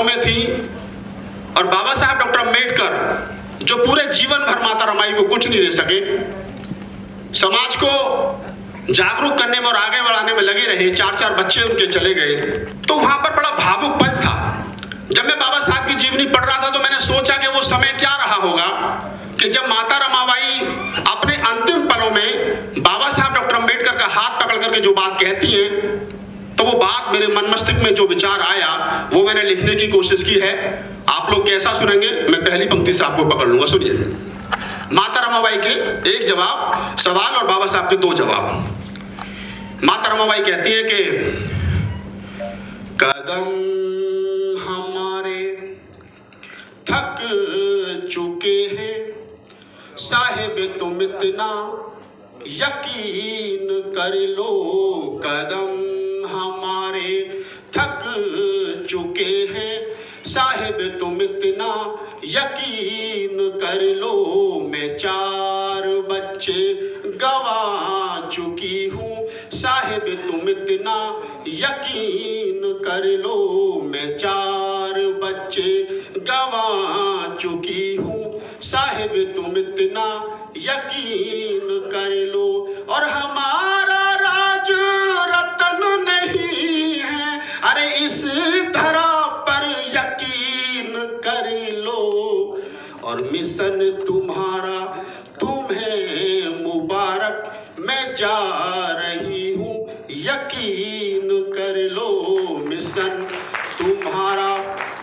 में थी और बाबा साहब डॉक्टर अम्बेडकर जो पूरे जीवन भर माता रमाई को कुछ नहीं दे सके, समाज को जागरूक करने में और आगे बढ़ाने में लगे रहे, 4 बच्चे उनके चले गए, तो वहां पर बड़ा भावुक पल था। जब मैं बाबा साहब की जीवनी पढ़ रहा था तो मैंने सोचा कि वो समय क्या रहा होगा कि जब माता रमाबाई अपने अंतिम पलों में बाबा साहब डॉक्टर अम्बेडकर का हाथ पकड़ करके जो बात कहती हैं, तो वो बात मेरे मन मस्तिष्क में जो विचार आया वो मैंने लिखने की कोशिश की है। आप लोग कैसा सुनेंगे, मैं पहली पंक्ति से आपको पकड़ लूंगा। सुनिए, माता रमाबाई के एक जवाब सवाल और बाबा साहब के 2 जवाब। माता रमाबाई कहती है कि कदम हमारे थक चुके हैं, साहिब तुम इतना यकीन कर लो। कदम हमारे थक चुके हैं, साहिब तुम इतना यकीन कर लो। मैं 4 बच्चे गवा चुकी हूँ, साहिब तुम इतना यकीन कर लो। मैं 4 बच्चे गवा चुकी हूँ, साहिब तुम इतना यकीन कर लो। और हमारा राज रतन नहीं है, अरे इस धरा पर यकीन कर लो। और मिशन तुम्हारा तुम्हें मुबारक, मैं जा रही हूँ यकीन कर लो। मिशन तुम्हारा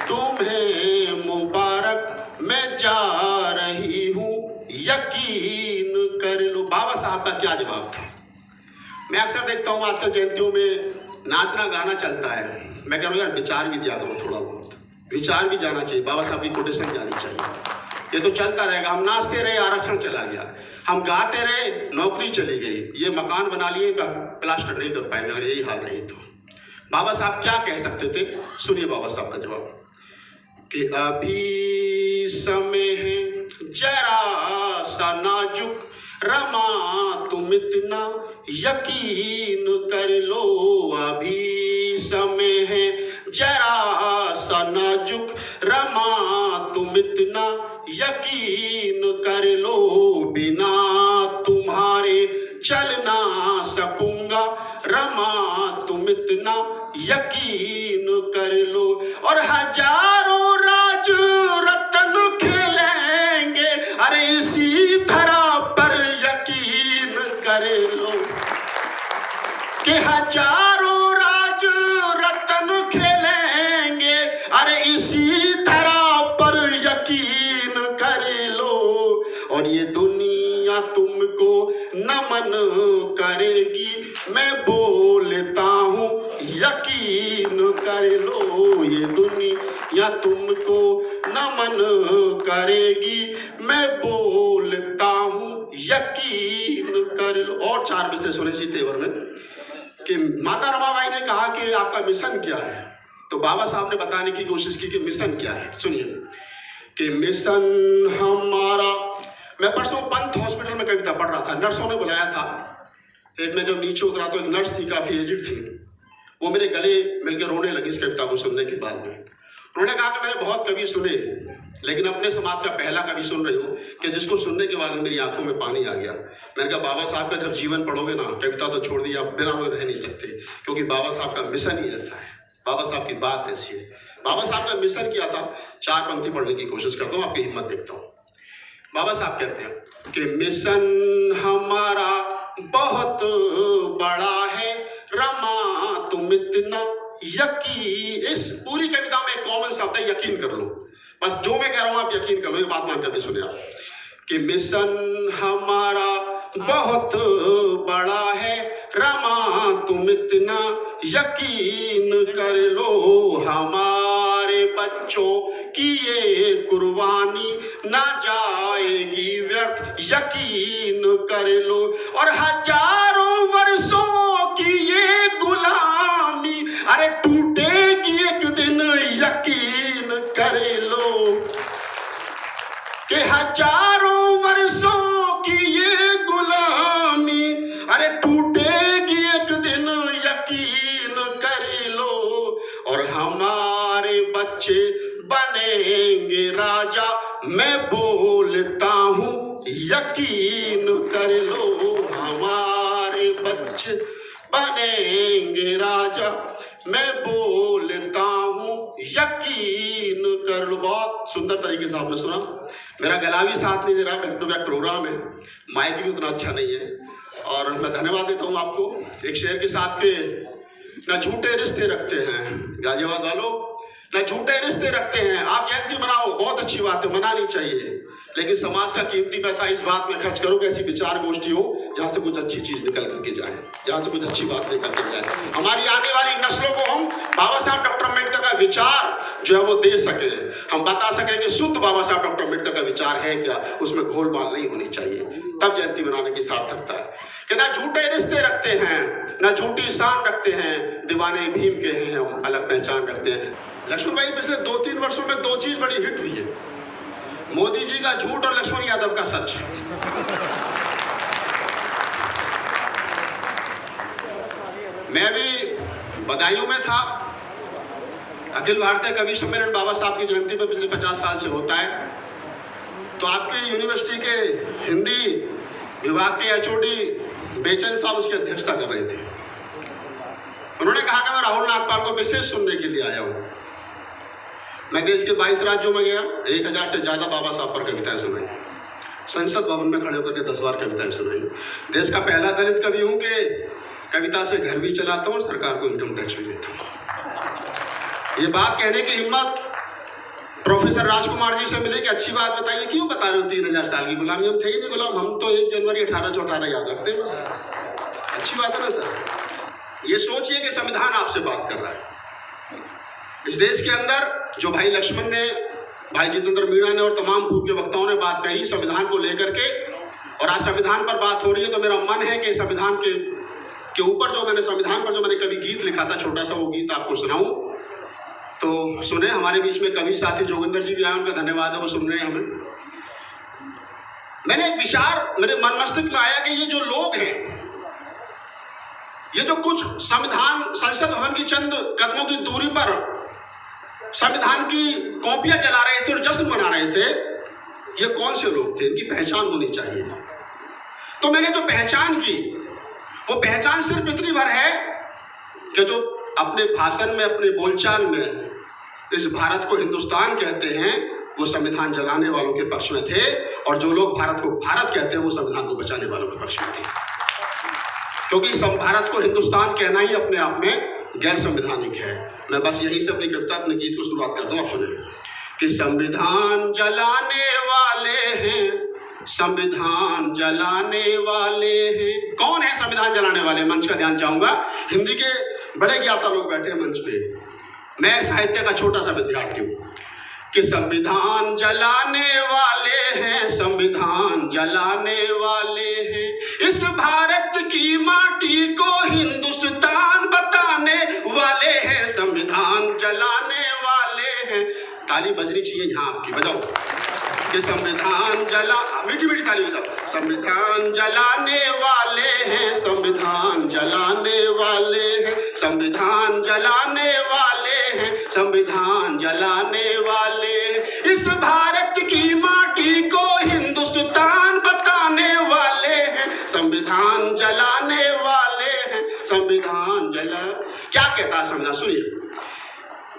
तुम्हें मुबारक, मैं जा रही हूँ यकीन कर लो। बाबा साहब का क्या जवाब था? मैं अक्सर देखता हूँ आजकल जयंतियों में नाचना गाना चलता है, मैं कह रहा हूँ यार विचार भी दिया करो, थोड़ा बहुत विचार भी जाना चाहिए, बाबा साहब की कोटेशन जानी चाहिए। ये तो चलता रहेगा, हम नाचते रहे आरक्षण चला गया, हम गाते रहे नौकरी चली गई, ये मकान बना लिए प्लास्टर नहीं कर पाएंगे अगर यही हाल रही तो। बाबा साहब क्या कह सकते थे? सुनिए बाबा साहब का जवाब कि अभी समय है जरा सा नाजुक, रमा तुम इतना यकीन कर लो। अभी समय है जरा सा नाजुक, रमा तुम इतना यकीन कर लो। बिना तुम्हारे चल ना सकूंगा, रमा तुम इतना यकीन कर लो। और हजारों राज रतन खेलेंगे, अरे इसी धरा पर यकीन कर लो। कि हजारों राज रतन खेलेंगे, अरे इसी धरा पर यकीन कर लो। और ये दुनिया तुमको नमन करेगी, मैं बोलता हूँ यकीन कर लो। ये दुनिया तुमको नमन करेगी, मैं बोलता हूँ यकीन कर लो। और 4 मिसरे सुने सी तेवर में कि माता रमाबाई ने कहा कि आपका मिशन क्या है, तो बाबा साहब ने बताने की कोशिश की कि मिशन क्या है। सुनिए कि मिशन हमारा, मैं परसों पंथ हॉस्पिटल में कविता पढ़ रहा था, नर्सों ने बुलाया था। एक में जब नीचे उतरा तो एक नर्स थी, काफी एजिड थी, वो मेरे गले मिलकर रोने लगी इस कविता को सुनने के बाद में। उन्होंने कहा कि मैंने बहुत कवि सुने, लेकिन अपने समाज का पहला कवि सुन रही हूँ कि जिसको सुनने के बाद मेरी आंखों में पानी आ गया। मैंने कहा बाबा साहब का जब जीवन पढ़ोगे ना, कविता तो छोड़ दी, आप बिना वो रह नहीं सकते, क्योंकि बाबा साहब का मिशन ही ऐसा है, बाबा साहब की बात ऐसी है। बाबा साहब का मिशन क्या था? 4 पंक्ति पढ़ने की कोशिश करता हूँ, आपकी हिम्मत देखता हूँ। बाबा साहब कहते हैं कि मिशन हमारा बहुत बड़ा है, रमा तुम इतना यकीन। इस पूरी कविता में एक कॉमन शब्द है यकीन कर लो, बस जो मैं कह रहा हूं आप यकीन कर लो, ये बात मान कर सुने आप कि मिशन हमारा बहुत बड़ा है, रमा तुम इतना यकीन कर लो। हमारे बच्चों की ये कुर्बानी ना जाएगी व्यर्थ, यकीन कर लो। और हजारों वर्षों की ये गुलामी, अरे टूटेगी एक दिन, यकीन कर लो। कि हजारों वर्षों की ये गुलामी, अरे टूटेगी एक दिन, यकीन कर लो। और हमारे बच्चे बनेंगे राजा, मैं बोलता हूँ यकीन कर लो। हमारे बच्चे बनेंगे राजा, मैं बोलता हूँ यकीन कर लो। बहुत सुंदर तरीके से आपने सुना। मेरा गला भी साथ नहीं दे रहा, बैक टू बैक प्रोग्राम है, माइक भी उतना अच्छा नहीं है। और मैं धन्यवाद देता हूँ आपको। एक शेर के साथ के, ना झूठे रिश्ते रखते हैं गाजियाबाद वालों, ना झूठे रिश्ते रखते हैं। आप जयंती मनाओ, बहुत अच्छी बात है, मनानी चाहिए, लेकिन समाज का कीमती पैसा इस बात में खर्च करो कि ऐसी विचार गोष्ठी हो जहाँ से कुछ अच्छी चीज निकल करके जाए, जहाँ से कुछ अच्छी बात निकल के जाए। हमारी आने वाली नस्लों को हम बाबा साहब डॉक्टर अम्बेडकर का विचार जो है वो दे सके, हम बता सकें कि शुद्ध बाबा साहब डॉक्टर अम्बेडकर का विचार है क्या, उसमें घोलमाल नहीं होनी चाहिए, तब जयंती मनाने की सार्थकता है। कि ना झूठे रिश्ते रखते हैं, ना झूठी शान रखते हैं, दीवाने भीम के हैं हम, अलग पहचान रखते हैं। लक्ष्मण भाई, पिछले 2-3 वर्षों में 2 चीज बड़ी हिट हुई है, मोदी जी का झूठ और लक्ष्मण यादव का सच। मैं भी बदायूं में था, अखिल भारतीय कवि सम्मेलन बाबा साहब की जयंती पर पिछले 50 साल से होता है। तो आपकी यूनिवर्सिटी के हिंदी विभाग के एचओडी बेचैन साहब उसकी अध्यक्षता कर रहे थे। उन्होंने कहा कि मैं राहुल नागपाल को विशेष सुनने के लिए आया हूं। मैं देश के 22 राज्यों में गया, 1000 से ज्यादा बाबा साहब पर कविताएं सुनाई, संसद भवन में खड़े होकर के 10 बार कविताएं सुनाई। देश का पहला दलित कवि हूं कि कविता से घर भी चलाता हूं और सरकार को इनकम टैक्स भी देता हूं। ये बात कहने की हिम्मत प्रोफेसर राजकुमार जी से मिले कि अच्छी बात बताइए, क्यों बता रहे हो 3000 साल की गुलामी? हम थे ही नहीं गुलाम, हम तो 1 जनवरी 1818 याद रखते हैं बस। अच्छी बात है ना सर? ये सोचिए कि संविधान आपसे बात कर रहा है। इस देश के अंदर जो भाई लक्ष्मण ने, भाई जितेंद्र मीणा ने और तमाम पूर्व के वक्ताओं ने बात कही संविधान को लेकर के, और आज संविधान पर बात हो रही है, तो मेरा मन है कि संविधान के ऊपर जो मैंने संविधान पर जो मैंने कभी गीत लिखा था, छोटा सा वो गीत आपको सुनाऊं तो सुने। हमारे बीच में कवि साथी जोगिंदर जी भी आए, उनका धन्यवाद है, वो सुन रहे हैं हमें। मैंने एक विचार मेरे मन मस्तिष्क में आया कि ये जो लोग हैं, ये जो कुछ संविधान संसद भवन की चंद कदमों की दूरी पर संविधान की कॉपियां जला रहे थे और जश्न मना रहे थे, ये कौन से लोग थे? इनकी पहचान होनी चाहिए। तो मैंने जो पहचान की, वो पहचान सिर्फ इतनी भर है कि जो अपने भाषण में, अपने बोलचाल में इस भारत को हिंदुस्तान कहते हैं, वो संविधान जलाने वालों के पक्ष में थे, और जो लोग भारत को भारत कहते हैं वो संविधान को बचाने वालों के पक्ष में थे। क्योंकि भारत को हिंदुस्तान कहना ही अपने आप में गैर संवैधानिक है। मैं बस यहीं से अपनी कविता, अपने गीत को शुरुआत करता हूँ। आप सुने कि संविधान जलाने वाले हैं, संविधान जलाने वाले हैं। कौन है संविधान जलाने वाले? मंच का ध्यान चाहूंगा। हिंदी के बड़े ज्ञाता लोग बैठे हैं मंच पे, मैं साहित्य का छोटा सा विद्यार्थी हूँ। कि संविधान जलाने वाले हैं, संविधान जलाने वाले हैं, इस भारत की माटी को हिंदुस्तान बताने वाले हैं, संविधान जलाने वाले हैं। ताली बजनी चाहिए यहाँ आपकी, बजाओ। कि संविधान जला, मीठी मीठी ताली बजाओ। संविधान जलाने वाले हैं, संविधान जलाने वाले हैं, संविधान जलाने वाले हैं, संविधान जलाने वाले हैं, इस भारत की माटी को हिंदुस्तान बताने वाले हैं, संविधान जलाने वाले हैं, संविधान जला। क्या कहता है संविधान? सुनिए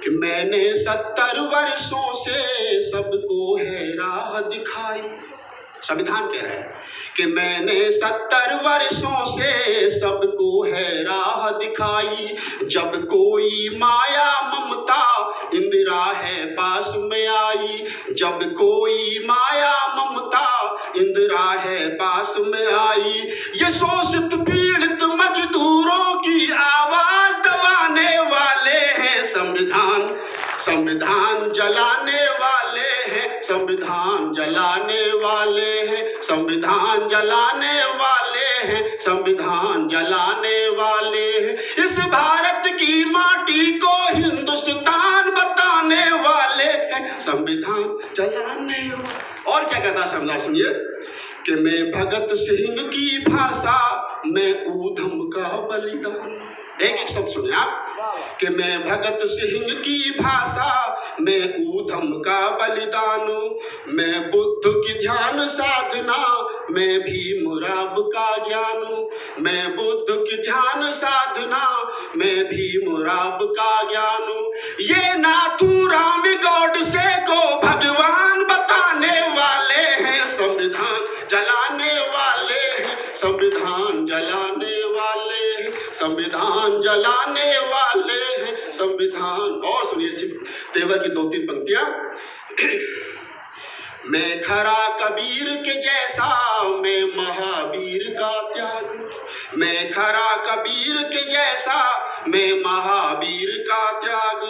कि मैंने 70 वर्षों से सबको है राह दिखाई। संविधान कह रहा है कि मैंने 70 वर्षों से सबको है राह दिखाई, जब कोई माया ममता इंदिरा है पास में आई, जब कोई माया ममता इंदिरा है पास में आई, ये शोषित पीड़ित मजदूरों की आवाज दबाने वाले हैं, संविधान संविधान जलाने वाले हैं, संविधान जलाने वाले हैं, संविधान जलाने वाले हैं, संविधान जलाने वाले हैं, इस भारत की माटी को हिंदुस्तान बताने वाले हैं, संविधान जलाने वाले। और क्या कहता है संविधान? सुनिए कि मैं भगत सिंह की भाषा, मैं ऊधम का बलिदान। एक एक शब्द सुने आप कि मैं भगत सिंह की भाषा, मैं ऊधम का बलिदान, मैं बुद्ध की ध्यान साधना, मैं भीम राव का ज्ञान, मैं बुद्ध की ध्यान साधना, मैं भीम राव का ज्ञान। ये नाथूराम गॉडसे को भगवान बताने वाले हैं, संविधान जलाने वाले हैं, संविधान जलाने वाले हैं, संविधान जलाने वाले हैं, संविधान। और सुनिए तेवर की 2-3 पंक्तियां। मैं खरा कबीर के जैसा, मैं महावीर का त्याग, मैं खरा कबीर के जैसा, मैं महावीर का त्याग।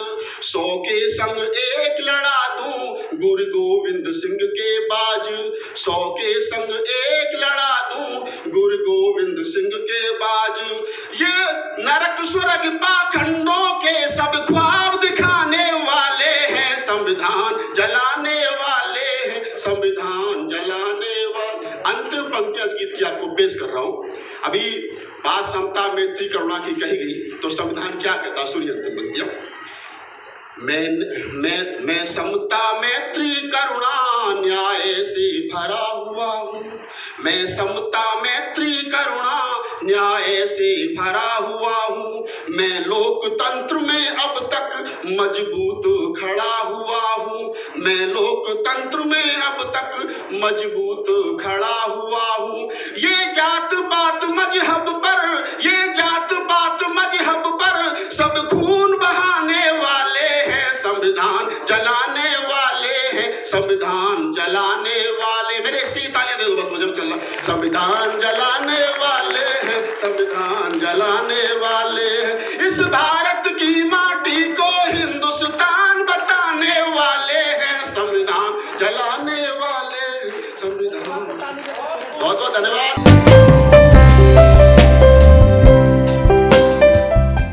100 के संग एक लड़ा दूं, गुरु गोविंद सिंह के बाज, 100 के संग एक लड़ा दूं, गुरु गोविंद सिंह के बाज। ये नरक स्वर्ग पाखंडों के सब ख्वाब दिखाने वाले हैं, संविधान जलाने वाले हैं, संविधान जलाने वाले। अंतिम पंक्तियां इस गीत की आपको पेश कर रहा हूं। अभी बात समता मैत्री करुणा की कही गई, तो संविधान क्या कहता, सुनिए अंतिम पंक्तियां। मैं समता मैत्री करुणा न्याय से भरा हुआ हूँ, मैं समता मैत्री करुणा न्याय से भरा हुआ हूँ, मैं लोकतंत्र में अब तक मजबूत खड़ा हुआ हूँ, मैं लोकतंत्र में अब तक मजबूत खड़ा हुआ हूँ। ये जात पात मजहब पर, ये जात पात मजहब पर सब खून बहाने वाले हैं, संविधान जलाने वाले हैं, संविधान जलाने वाले। मेरे सीताले दे दो बस, मुझे चलना। संविधान जलाने वाले हैं, संविधान जलाने वाले हैं, इस भारत की माटी को हिंदुस्तान बताने वाले हैं, संविधान जलाने वाले, संविधान। बहुत बहुत धन्यवाद।